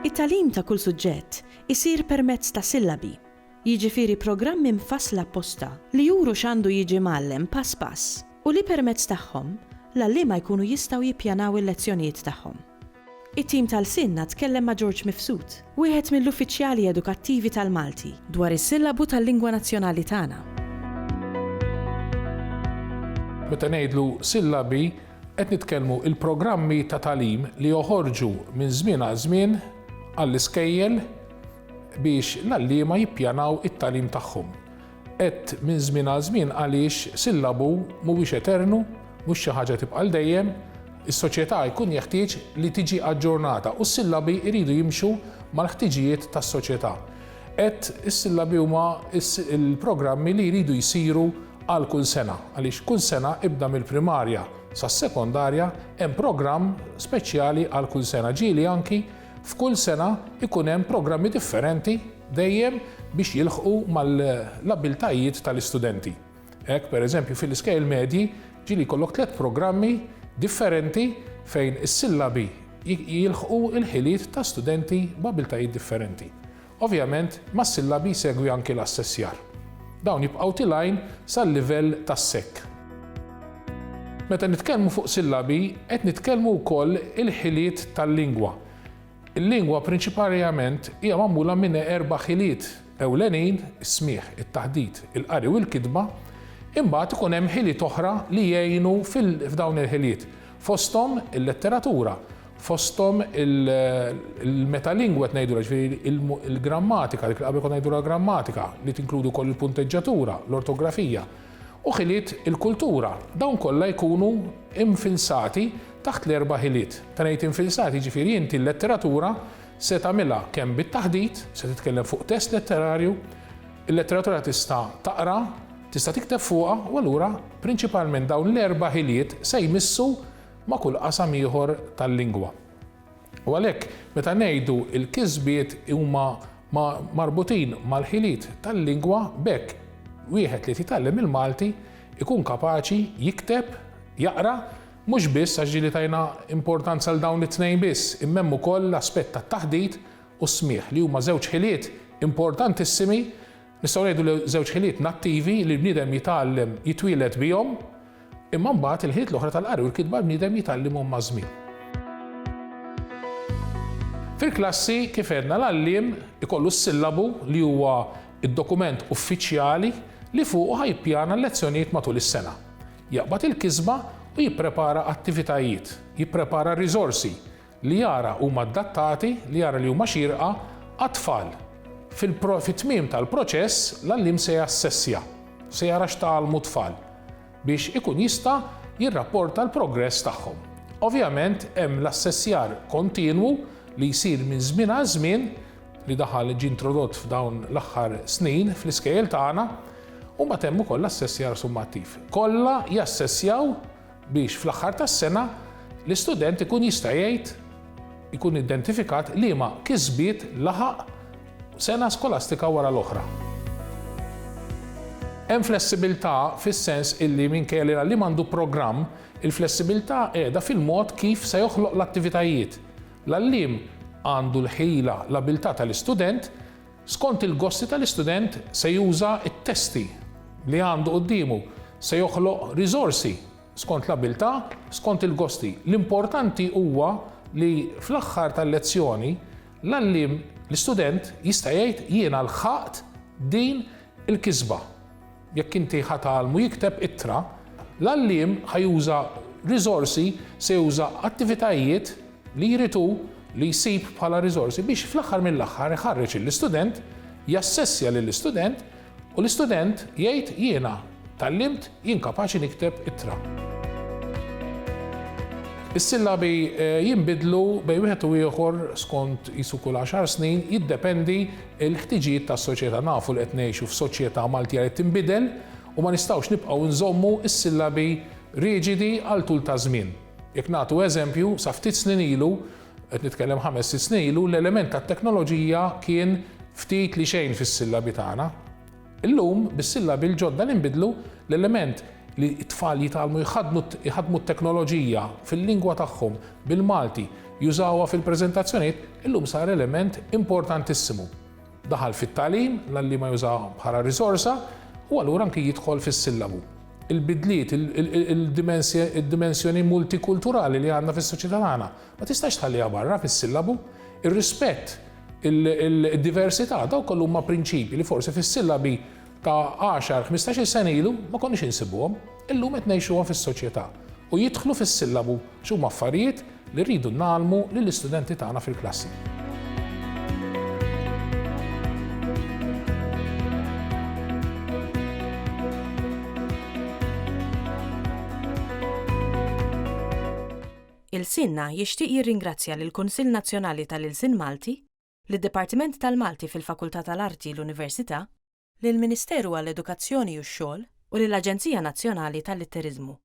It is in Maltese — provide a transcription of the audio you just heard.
It-tagħlim ta' kull suġġett isir permezz ta' sillabi. Jiġifieri programmi mfassla apposta li juru x'għandu jiġi mgħallem pass pass u li permezz tagħhom l-għalliema jkunu jistgħu jippjanaw il-lezzjonijiet tagħhom. It-tim tal-Sinna tkellem ma' George Mifsud, wieħed mill-uffiċjali edukattivi tal-Malti, dwar is-sillabu tal-lingwa nazzjonali tagħna. Meta ngħidlu sillabi qed nitkellmu il-programmi ta' tagħlim li joħorġu minn żmien għal żmien għall-iskejjel biex l-għalliema jippjanaw it-tagħlim tagħhom. Qed minn żmien għal żmien għaliex sillabu mhuwiex eternu, mhux xi ħaġa tibqa' dejjem, is-soċjetà jkun jeħtieġ li tiġi aġġornata u s-sillabi jridu jimxu mal-ħtiġijiet tas-soċjetà. Qed is-sillabi huma il-programmi li jridu jsiru għal kull sena, għaliex kull sena ibda mill-primarja sas-sekondarja hemm programm speċjali għal kull sena. Ġieli anki f'kull sena ikun hemm programmi differenti dejjem biex jilħqu mal-abiltajiet tal-istudenti. Hekk pereżempju fil-iskejjel medji ġieli jkollok 3 programmi differenti fejn is-sillabi jilħqu l-ħiliet ta' studenti b'abiltajiet differenti. Ovvjament mas-sillabi segwi anki l-assessjar. Dawn jibqgħu tilajn sal-livell tas-sekk. Meta nitkellmu fuq sillabi, qed nitkellmu wkoll il-ħiliet tal-lingwa. Il-lingwa prinċipalment hija magħmula minn 4 ħiliet ewlenin: is-smigħ, it-taħdid, il-qari u l-kitba, imbagħad ikun hemm ħiliet oħra li jgħinu f'dawn il-ħiliet. Fosthom il-letteratura, fosthom il-metalingwa qed ngħidu ġifieri il-grammatika, dik li qabel kont ngħidu grammatika li tinkludu wkoll il-punteġġatura, l-ortografija. U ħiliet il-kultura, dawn kollha jkunu infilsati taħt l-4 ħiliet. Ta' ngħid infilsati ġifieri inti l-letteratura se tagħmilha kemm bit-taħdid, se titkellem fuq test letterarju, il-letteratura tista' taqra, tista' tikteb fuqha u allura prinċipalment dawn l-4 ħiliet se jmissu ma' kull qasam ieħor tal-lingwa. U għalhekk meta ngħidu l-kisbiet huma marbutin mal-ħiliet tal-lingwa bekk wieħed li titgħallem il-Malti ikun kapaċi jikteb, jaqra, mhux biss għax ġieli tajna importanza għal dawn it-tnejn biss, imma hemm ukoll l-aspett tat-taħdid u s-smigħ li huma żewġ ħiliet importantissimi, nistgħu ngħidu żewġ ħiliet nattivi li l-bniedem jitgħallem jitwieled bihom, imma mbagħad il-ħiliet l-oħra tal-qari u l-kitba l-bniedem jitgħallimhom ma' żmien. Fil-klassi kif għedna l-għalliem ikollu s-sillabu li huwa id-dokument uffiċjali li fuqu ħajppjana l-lezzjonijiet matul is-sena. Jaqbad il-kisba u jipprepara attivitajiet, jipprepara riżorsi li jara huma adattati, li jara li huma xierqa għat-tfal. Fit-tmiem tal-proċess l-għalliem se jassessja, se jara x'tgħallmu tfal biex ikun jista' jirrapporta l-progress tagħhom. Ovvjament hemm l-assessjar kontinwu li jsir minn żmien għal żmien li daħal ġie introdott f'dawn l-aħħar snin fl-iskejjel tagħna u mbagħad hemm ukoll l-assessjar summattiv. Kollha jassessjaw biex fl-aħħar tas-sena l-istudent ikun jista' jgħid ikun identifikat liema kisbiet laħaq sena skolastika wara l-oħra. Hemm flessibilità fis-sens illi minkejja li l-għalliem għandu programm, il-flessibilità qiegħda fil-mod kif se joħloq l-attivitajiet. L-għalliem għandu l-ħila l-abilità tal-istudent, skont il-gosti tal-istudent se juża t-testi li għandu qudiemu, se joħloq riżorsi skont l-abilità, skont il-gosti. L-importanti huwa li fl-aħħar tal-lezzjoni l-għalliem l-istudent jista' jgħid jiena lħaqt din il-kisba. Jekk inti ħatalmu jikteb ittra, l-għalliem ħajuża riżorsi, se juża attivitajiet li jritu li jsib bħala riżorsi biex fl-aħħar mill-aħħar iħarreġ l-istudent, jassessja lill-istudent u l-istudent jgħid jiena tallimt jien kapaċi nikteb ittra. Is-sillabi jinbidlu bejn wieħed u ieħor skont qisu kull 10 snin, jiddependi l-ħtiġijiet tas-soċjetà. Nafu li qed ngħixu f'soċjetà Maltija li tinbidel u ma nistgħux nibqgħu nżommu s-sillabi riġidi għal tul ta' żmien. Jekk nagħtu eżempju, sa ftit snin ilu, qed nitkellem 5-6 snin ilu, l-element tat-teknoloġija kien ftit li xejn fis-sillabi tagħna. Illum bis-sillabi l-ġodda li nbidlu l-element li t-tfal jitalmu jħadmu t-teknoloġija fil-lingwa tagħhom bil-Malti jużawha fil-preżentazzjonijiet, illum sar element importantissimu. Daħal fit-tagħlim l-li ma jużaw bħala risorsa u allura anki jidħol fis-sillabu. Il-bidliet, il-dimensjoni multikulturali li għandna fis-soċjetà tagħna ma tistax tħalliha barra fis-sillabu. Ir-rispett, il-diversità daw kollu huma prinċipji li forsi fis-sillabi ta' 10-15 sena ilu ma konniex insibuhom, illum qed ngħixuhom fis-soċjetà u jidħlu fis-sillabu x'huma affarijiet li rridu nagħmlu lill-istudenti tagħna fil-klassi. Il-Sinna jixtieq jirringrazzja lill-Kunsill Nazzjonali tal-Ilsien Malti, lid-Dipartiment tal-Malti fil-Fakultà tal-Arti l-Università, lill-Ministeru għall-Edukazzjoni u x-Xogħol u lill-Aġenzija Nazzjonali tal-Litteriżmu.